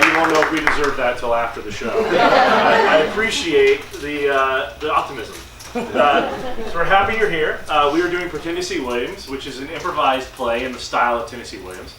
you won't know if we deserve that till after the show. I appreciate the optimism. So we're happy you're here. We are doing Pretendesee Williams, which is an improvised play in the style of Tennessee Williams.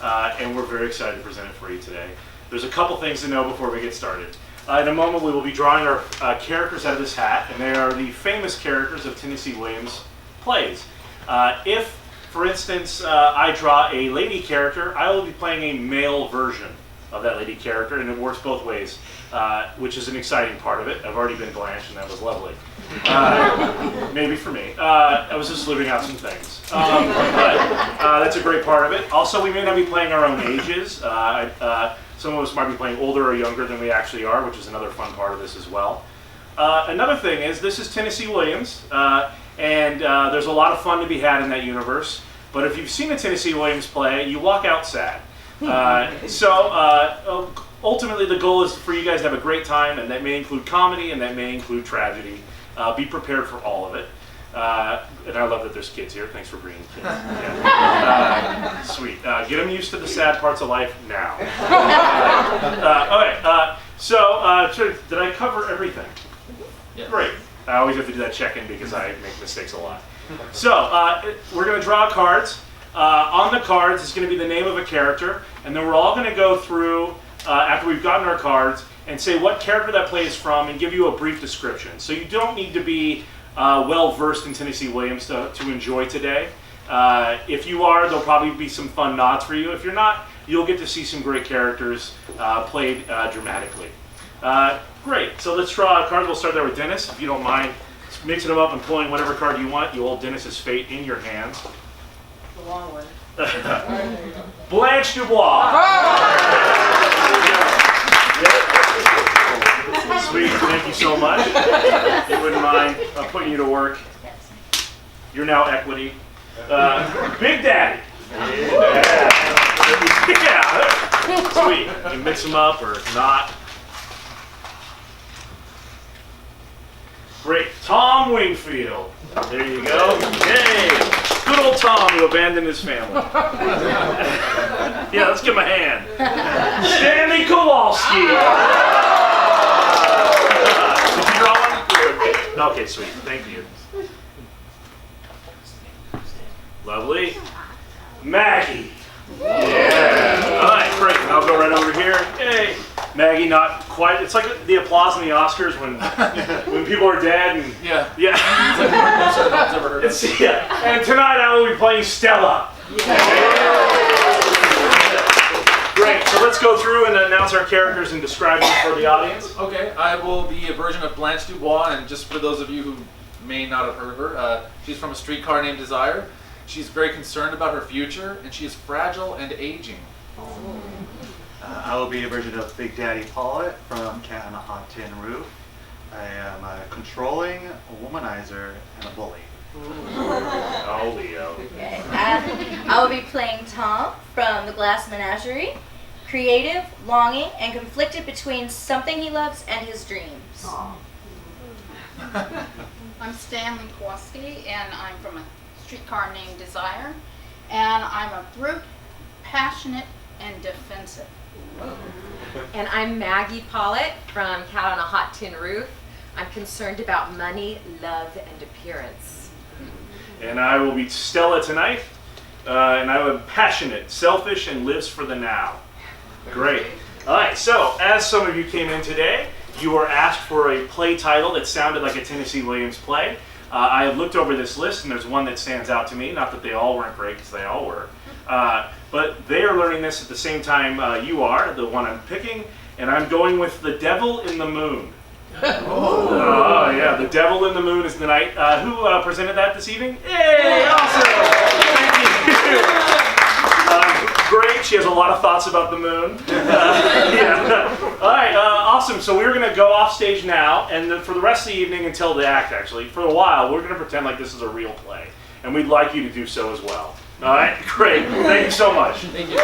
And we're very excited to present it for you today. There's a couple things to know before we get started. In a moment, we will be drawing our characters out of this hat, and they are the famous characters of Tennessee Williams plays. If, for instance, I draw a lady character, I will be playing a male version of that lady character, and it works both ways, which is an exciting part of it. I've already been Blanche, and that was lovely. Maybe for me. I was just living out some things. But that's a great part of it. Also, we may not be playing our own ages. Some of us might be playing older or younger than we actually are, which is another fun part of this as well. Another thing is, this is Tennessee Williams, and there's a lot of fun to be had in that universe. But if you've seen a Tennessee Williams play, you walk out sad. Ultimately, the goal is for you guys to have a great time, and that may include comedy, and that may include tragedy. Be prepared for all of it. And I love that there's kids here. Thanks for bringing kids. Yeah. Sweet. Get them used to the sad parts of life now. Okay. So did I cover everything? Yeah. Great. I always have to do that check-in because I make mistakes a lot. So we're going to draw cards. On the cards is going to be the name of a character, and then we're all going to go through, after we've gotten our cards, and say what character that play is from and give you a brief description. So you don't need to be well-versed in Tennessee Williams to enjoy today. If you are, there'll probably be some fun nods for you. If you're not, you'll get to see some great characters played dramatically. Great, so let's draw a card. We'll start there with Dennis. If you don't mind mixing them up and pulling whatever card you want, you hold Dennis's fate in your hands. The long one. Blanche Dubois. Sweet, thank you so much. If you wouldn't mind putting you to work. You're now equity. Big Daddy. Yeah. Sweet. You can mix them up or not. Great. Tom Wingfield. There you go. Yay. Good old Tom who abandoned his family. Yeah, let's give him a hand. Stanley Kowalski. Did you draw one? Okay, sweet. Thank you. Lovely. Maggie. Yeah. All right, great. I'll go right over here. Yay. Maggie, not quite. It's like the applause in the Oscars when people are dead. And, yeah. And tonight I will be playing Stella. Great. So let's go through and announce our characters and describe them for the audience. Okay. I will be a version of Blanche Dubois, and just for those of you who may not have heard of her, she's from A Streetcar Named Desire. She's very concerned about her future, and she is fragile and aging. I will be a version of Big Daddy Paulette from Cat on a Hot Tin Roof. I am a controlling, a womanizer, and a bully. Oh, Leo. Okay. I will be playing Tom from The Glass Menagerie. Creative, longing, and conflicted between something he loves and his dreams. I'm Stanley Kowalski, and I'm from A Streetcar Named Desire. And I'm a brute, passionate, and defensive. And I'm Maggie Pollitt from Cat on a Hot Tin Roof. I'm concerned about money, love, and appearance. And I will be Stella tonight. And I'm passionate, selfish, and lives for the now. Great. All right, so as some of you came in today, you were asked for a play title that sounded like a Tennessee Williams play. I have looked over this list, and there's one that stands out to me. Not that they all weren't great, because they all were. But they are learning this at the same time you are, the one I'm picking, and I'm going with The Devil in the Moon. Oh, yeah, The Devil in the Moon is the night. Who presented that this evening? Yay, awesome! Thank you. Great, she has a lot of thoughts about the moon. Yeah. All right, awesome. So we're going to go off stage now, and then for the rest of the evening until the act, actually, for a while, we're going to pretend like this is a real play, and we'd like you to do so as well. All right, great. Thank you so much. Thank you.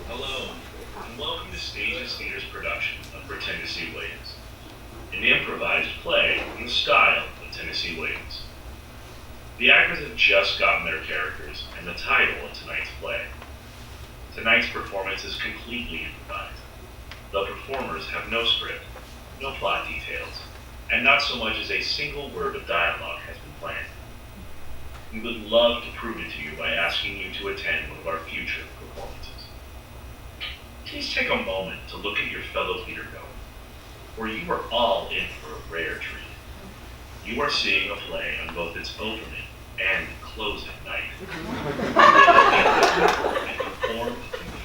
Hello, and welcome to Stage and Theater's production of Pretendesee Williams. In an improvised play in the style of Tennessee Williams. The actors have just gotten their characters and the title of tonight's play. Tonight's performance is completely improvised. The performers have no script, no plot details, and not so much as a single word of dialogue has been planned. We would love to prove it to you by asking you to attend one of our future performances. Please take a moment to look at your fellow theatergoer, for you are all in for a rare treat. You are seeing a play on both its opening and closing night. And performed in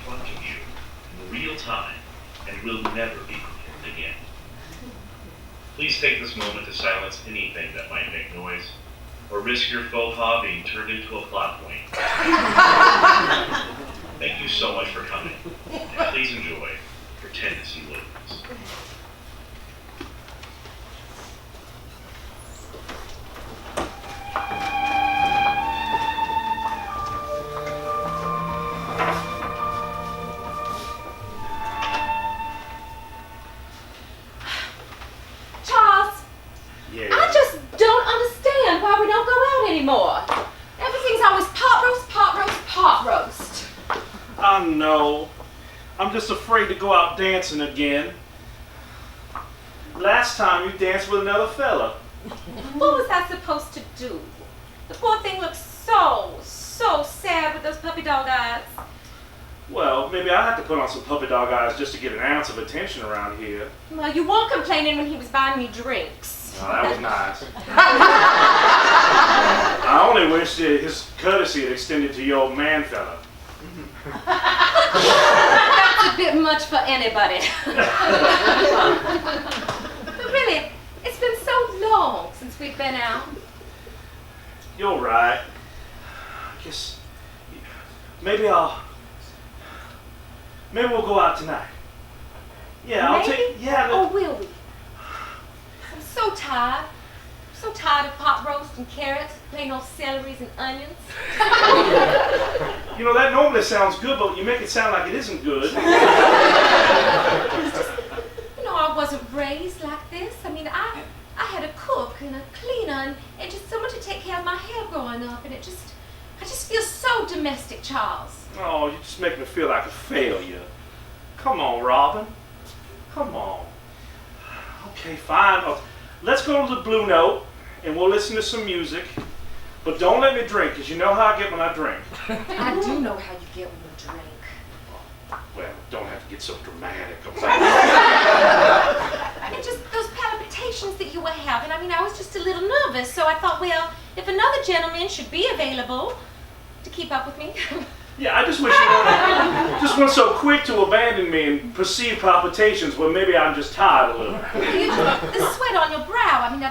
front of you in real time and will never be performed again. Please take this moment to silence anything that might make noise or risk your faux pas being turned into a plot point. Thank you so much for coming, and please enjoy Pretendesee Williams. Charles, Yeah. I just don't understand why we don't go out anymore. Everything's always pot roast, pot roast, pot roast. I know. I'm just afraid to go out dancing again. Last time you danced with another fella. What was I supposed to do? The poor thing looks so sad with those puppy dog eyes. Well, maybe I have to put on some puppy dog eyes just to get an ounce of attention around here. Well, you weren't complaining when he was buying me drinks. Oh, that was nice. I only wish that his courtesy had extended to your old man fella. That's a bit much for anybody. But really, it's been so long since we've been out. You're right. I guess maybe we'll go out tonight. Yeah, I'll take. Yeah. Oh, will we? I'm so tired. I'm so tired of pot roast and carrots, plain old celeries and onions. You know, that normally sounds good, but you make it sound like it isn't good. You know, I wasn't raised like this. I mean, I had a cook and a cleaner and just someone to take care of my hair growing up, and I just feel so domestic, Charles. Oh, you just make me feel like a failure. Come on, Robin. Come on. Okay, fine. Let's go to the Blue Note, and we'll listen to some music. But don't let me drink, because you know how I get when I drink. I do know how you get when you drink. Well, don't have to get so dramatic about it. And just those palpitations that you were having. I mean, I was just a little nervous, so I thought, well, if another gentleman should be available to keep up with me. Yeah, I just wish you weren't so quick to abandon me and perceive palpitations when maybe I'm just tired a little. The sweat on your brow, I mean,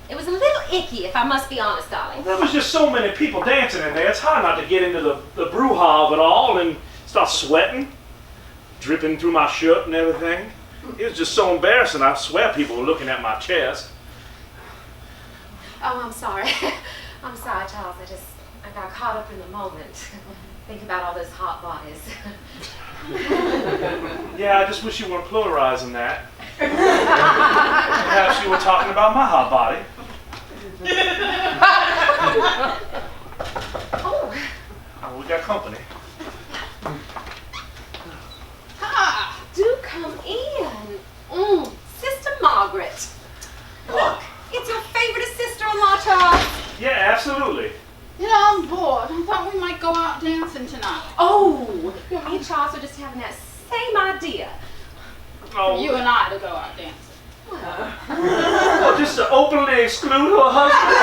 it was a little icky, if I must be honest, darling. There was just so many people dancing in there. It's hard not to get into the brouhaha of it all and start sweating, dripping through my shirt and everything. It was just so embarrassing. I swear people were looking at my chest. Oh, I'm sorry. I'm sorry, Charles. I got caught up in the moment. Think about all those hot bodies. Yeah, I just wish you weren't pluralizing that. Perhaps you were talking about my hot body. Oh, we got company. Ah, do come in. Sister Margaret. Look, it's your favorite sister-in-law, Charles. Yeah, absolutely. You know, I'm bored. I thought we might go out dancing tonight. Oh, me and Charles are just having that same idea. Oh, You and I to go out dancing. well, just to openly exclude her husband?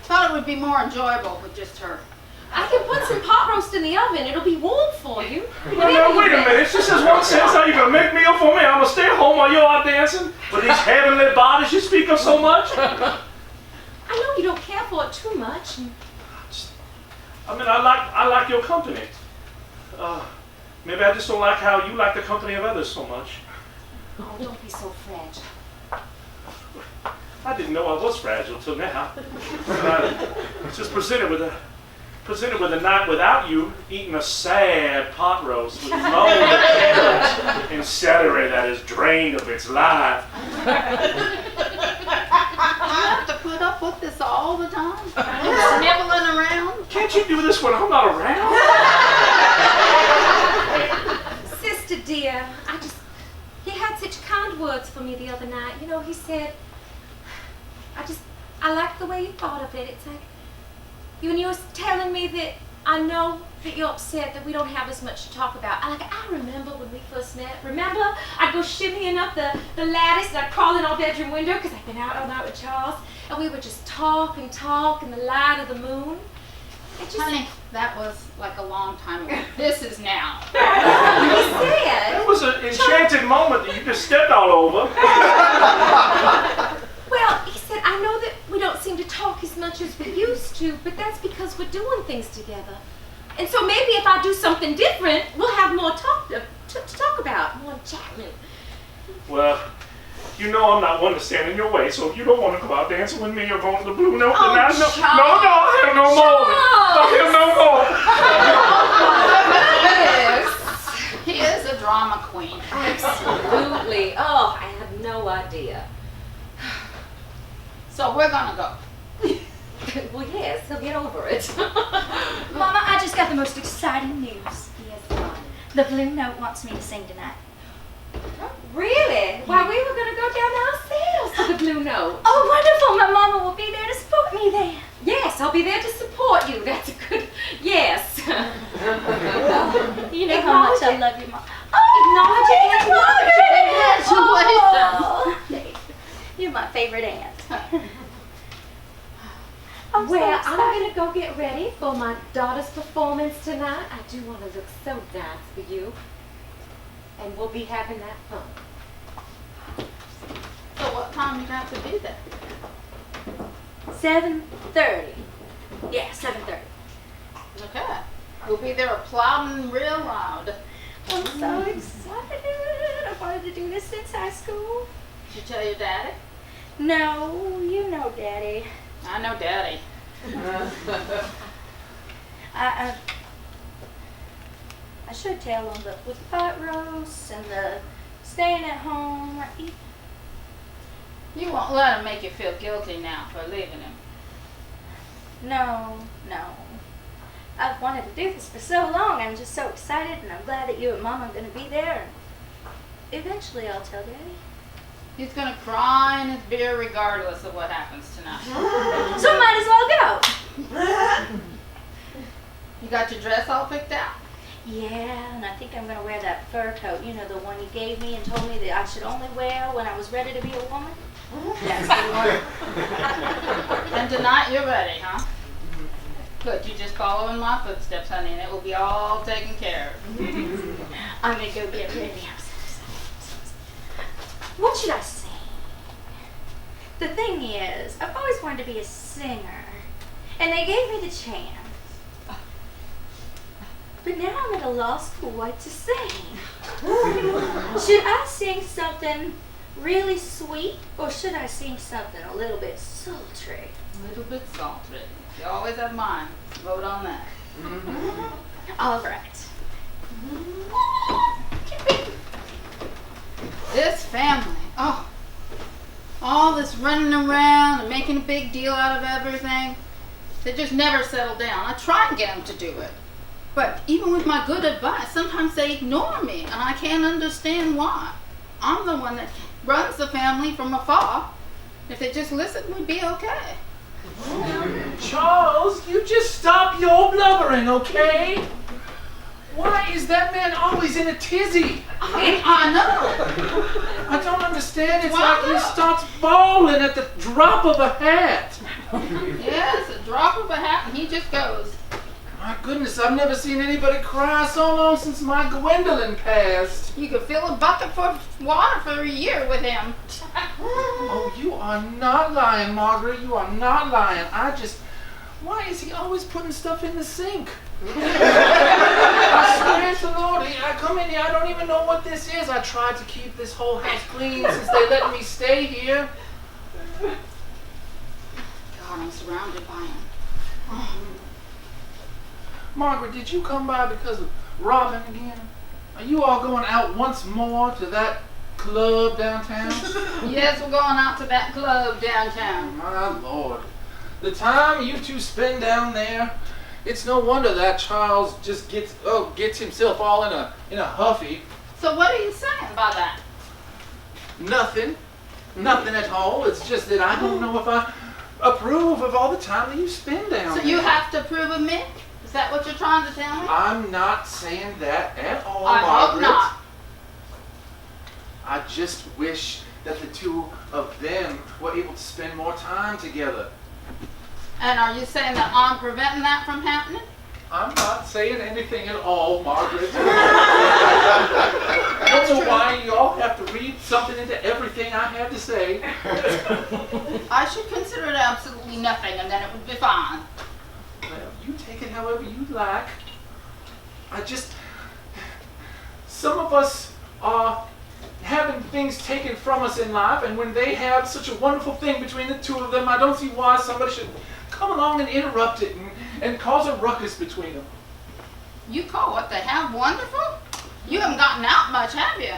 Thought it would be more enjoyable with just her. I can put some pot roast in the oven. It'll be warm for you. No, wait a minute. She says one sentence, how you gonna make meal for me? I'm gonna stay home while you're out dancing with these heavenly bodies you speak of so much? I know you don't care for it too much. I mean, I like your company. Maybe I just don't like how you like the company of others so much. Oh, don't be so fragile. I didn't know I was fragile till now. I was just presented with a presented with a night without you eating a sad pot roast with no carrots and celery that is drained of its life. You have to put up with this all the time? Sniveling around? Can't you do this when I'm not around? Sister dear, he had such kind words for me the other night. You know, he said, I like the way you thought of it. It's like, when you were telling me that I know that you're upset that we don't have as much to talk about. I remember when we first met. Remember? I'd go shimmying up the lattice and I'd crawl in our bedroom window because I'd been out all night with Charles. And we would just talk in the light of the moon. Honey, that was like a long time ago. This is now. He said. It was an enchanted moment that you just stepped all over. Well, he said, I know that we don't seem to talk as much as we used to, but that's because we're doing things together. And so maybe if I do something different, we'll have more talk to talk about, more chatting. Well, you know I'm not one to stand in your way, so if you don't want to go out dancing with me or going to the Blue Note, Oh, then I know. Charles. No, I have no more. I have no more. Yes. He is a drama queen. Absolutely. Oh, I had no idea. So we're gonna go. Well, yes, he'll get over it. Mama, I just got the most exciting news. Yes, Mom. The Blue Note wants me to sing tonight. Really? Why, we were going to go down ourselves to the Blue Note. Oh, wonderful! My mama will be there to support me then. Yes, I'll be there to support you. That's a good, yes. You know how much I love you, Mom. Acknowledge it. Congratulations. You're my favorite aunt. Well, I'm going to go get ready for my daughter's performance tonight. I do want to look so nice for you. And we'll be having that fun. So what time you have to be there? 7:30. Yeah, 7:30. Okay. We'll be there applauding real loud. I'm so excited. I've wanted to do this since high school. Did you tell your daddy? No, you know Daddy. I know daddy. I should tell him, but with the pot roasts and the staying at home, You won't let him make you feel guilty now for leaving him. no. I've wanted to do this for so long. I'm just so excited, and I'm glad that you and Mom are going to be there. And eventually, I'll tell Daddy. He's gonna cry in his beer regardless of what happens tonight. So might as well go. You got your dress all picked out? Yeah, and I think I'm going to wear that fur coat. You know, the one you gave me and told me that I should only wear when I was ready to be a woman? That's the one. And tonight you're ready, huh? Good, you just follow in my footsteps, honey, and it will be all taken care of. I'm going to go get ready. I'm so excited. What should I sing? The thing is, I've always wanted to be a singer, and they gave me the chance. But now I'm at a lost for what to sing. Should I sing something really sweet, or should I sing something a little bit sultry? A little bit sultry. You always have mine. Vote on that. All right. This family, all this running around and making a big deal out of everything, they just never settle down. I try and get them to do it. But even with my good advice, sometimes they ignore me, and I can't understand why. I'm the one that runs the family from afar. If they just listened, we'd be okay. Charles, you just stop your blubbering, okay? Why is that man always in a tizzy? I know. I don't understand. It's Why like he not? starts bawling at the drop of a hat. Yes, a drop of a hat, and he just goes. My goodness, I've never seen anybody cry so long since my Gwendolyn passed. You could fill a bucket full of water for a year with him. Oh, you are not lying, Margaret. You are not lying. Why is he always putting stuff in the sink? I swear to Lord, I come in here, I don't even know what this is. I tried to keep this whole house clean since they let me stay here. God, I'm surrounded by him. Margaret, did you come by because of Robin again? Are you all going out once more to that club downtown? Yes, we're going out to that club downtown. My Lord. The time you two spend down there, it's no wonder that Charles just gets himself all in a huffy. So what are you saying by that? Nothing. Nothing at all. It's just that I don't know if I approve of all the time that you spend down there. So you have to approve of me? Is that what you're trying to tell me? I'm not saying that at all, I hope Margaret. not. I just wish that the two of them were able to spend more time together. And are you saying that I'm preventing that from happening? I'm not saying anything at all, Margaret. I don't know why you all have to read something into everything I have to say. I should consider it absolutely nothing and then it would be fine. Well, you take it however you like. Some of us are having things taken from us in life, and when they have such a wonderful thing between the two of them, I don't see why somebody should come along and interrupt it and cause a ruckus between them. You call what they have wonderful? You haven't gotten out much, have you?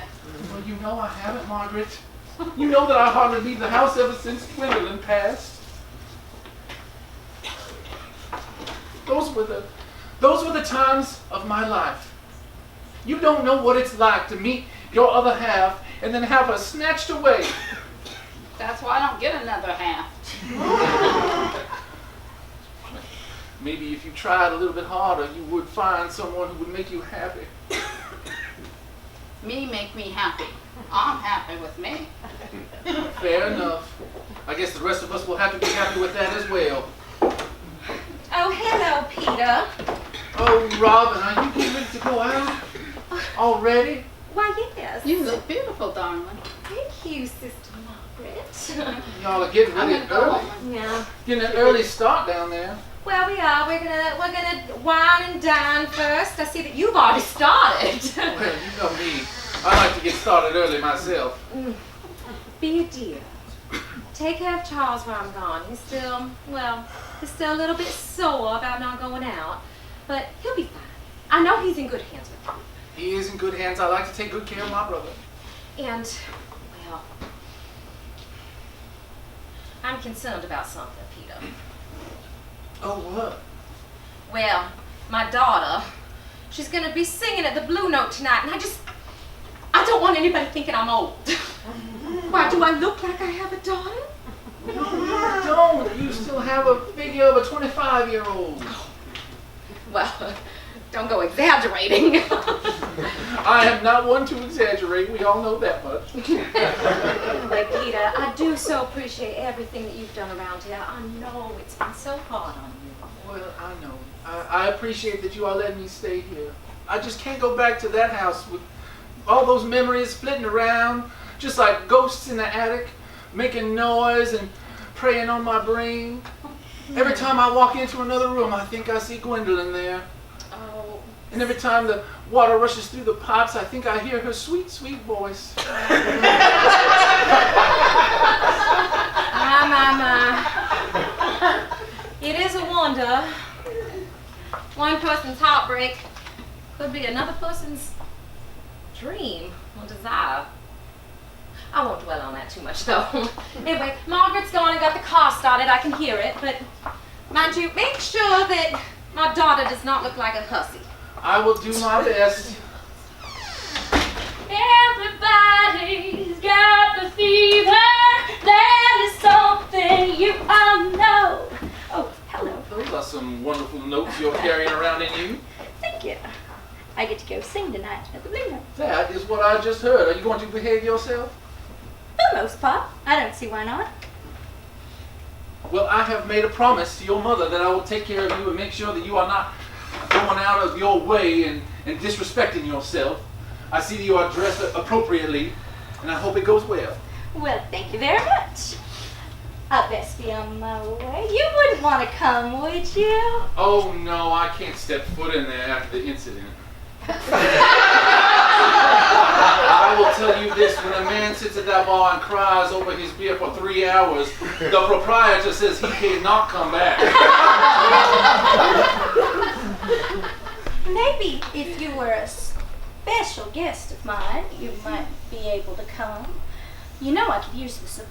Well, you know I haven't, Margaret. You know that I hardly leave the house ever since Gwendolyn passed. Those were the times of my life. You don't know what it's like to meet your other half and then have her snatched away. That's why I don't get another half. Maybe if you tried a little bit harder, you would find someone who would make you happy. Me make me happy. I'm happy with me. Fair enough. I guess the rest of us will have to be happy with that as well. Oh, hello, Peter. Oh, Robin, are you getting ready to go out? Already? Why, yes. You look beautiful, darling. Thank you, Sister Margaret. Y'all are getting I'm really gonna go early. home. Yeah. Getting an early start down there. Well, we are. We're gonna wine and dine first. I see that you've already started. Well, you know me. I like to get started early myself. Be a dear. Take care of Charles while I'm gone. He's still a little bit sore about not going out, but he'll be fine. I know he's in good hands with you. He is in good hands. I like to take good care of my brother. And, well, I'm concerned about something, Peter. Oh, what? Well, my daughter, she's going to be singing at the Blue Note tonight, and I don't want anybody thinking I'm old. Why, do I look like I have a daughter? No, you don't. You still have a figure of a 25-year-old. Well, don't go exaggerating. I am not one to exaggerate. We all know that much. But Peter, I do so appreciate everything that you've done around here. I know it's been so hard on you. Well, I know. I appreciate that you are letting me stay here. I just can't go back to that house with all those memories flitting around, just like ghosts in the attic, making noise and preying on my brain. Every time I walk into another room, I think I see Gwendolyn there. Oh. And every time the water rushes through the pipes, I think I hear her sweet, sweet voice. My. It is a wonder. One person's heartbreak could be another person's dream or desire. I won't dwell on that too much, though. Anyway, Margaret's gone and got the car started. I can hear it, but mind you, make sure that my daughter does not look like a hussy. I will do my best. Everybody's got the fever. That is something you all know. Oh, hello. Those are some wonderful notes you're carrying around in you. Thank you. I get to go sing tonight at the Blue Note. That is what I just heard. Are you going to behave yourself? For the most part. I don't see why not. Well, I have made a promise to your mother that I will take care of you and make sure that you are not going out of your way and disrespecting yourself. I see that you are dressed appropriately, and I hope it goes well. Well, thank you very much. I'll best be on my way. You wouldn't want to come, would you? Oh, no, I can't step foot in there after the incident. I will tell you this, when a man sits at that bar and cries over his beer for 3 hours, the proprietor says he cannot come back. maybe if you were a special guest of mine, you might be able to come. You know I could use the support.